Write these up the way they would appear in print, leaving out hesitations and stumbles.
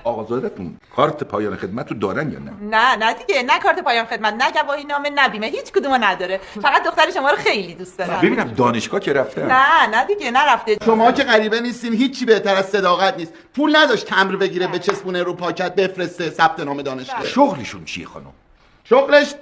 آقازادتون کارت پایان خدمت رو دارن یا نه؟ نه دیگه، نه کارت پایان خدمت، نه گواهی نامه، نه بیمه، هیچ کدومو نداره. فقط دختر شما رو خیلی دوست دارم. ببینم دانشگاه که رفتن؟ نه دیگه نرفته. شما که غریبه نیستین، هیچی بهتر از صداقت نیست. پول نداشت تمبر بگیره بچسبونه رو پاکت بفرسته ثبت نام دانشگاه. شغلشون چیه خانم؟ شغلش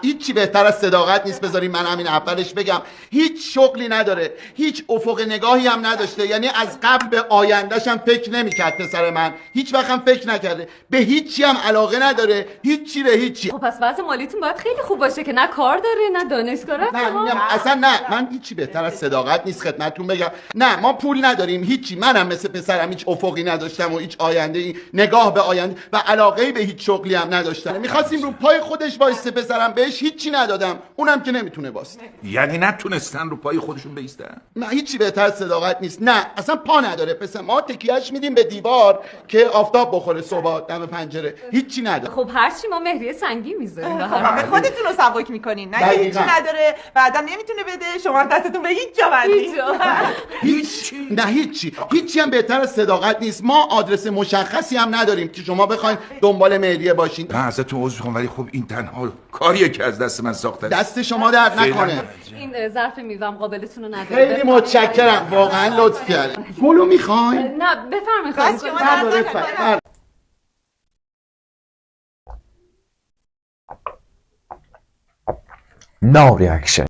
هیچی بهتر از صداقت نیست. بذاری من همین اولش بگم، هیچ شغلی نداره، هیچ افق نگاهی هم نداشته. یعنی از قبل به آیندهش هم فکر نمی‌کرد پسر من، هیچ وقت هم فکر نکرده. به هیچی هم علاقه نداره، هیچی به هیچی. خب پس وضع مالیتون باید خیلی خوب باشه که نه کار داره نه دانشگاه رفته. نه میگم اصلا نه، من هیچی بهتر از صداقت نیست خدمتتون بگم. نه ما پول نداریم، هیچی. منم مثل پسرم هیچ افقی نداشتم و هیچ آینده‌ای، نگاه به آینده و علاقه‌ای به هیچ شغلی هم نداشتم. می‌خواستیم رو پای خودش وایسته پسرم، بهش هیچی ندادم، اونم که نمیتونه واسه. یعنی نتونستن رو پای خودشون بیستن؟ نه هیچی بهتر از صداقت نیست. نه اصلا پا نداره پسر ما، تکیهش میدیم به دیوار که آفتاب بخوره صبح دم پنجره، هیچی نداره. خب هرچی ما مهریه سنگی میذاریم به هر به خودتون رو سبک میکنین. نه دقیقاً. هیچی نداره، بعدا نمیتونه بده، شما دستتون به هیچ جا بندید. هیچی هم بهتر از صداقت نیست. ما آدرس مشخصی هم نداریم که شما بخواید دنبال مهریه باشین. من ازتون عذر میخوام ولی خب این تنها کاریه که از دست من ساخته. دست شما درد نکنه. این ظرف میوه‌م قابلتون رو نداره. خیلی متشکرم، واقعا لطف کردید. گلو میخواین؟ نه بفرمایید. بس شما درد نکنه. No reaction.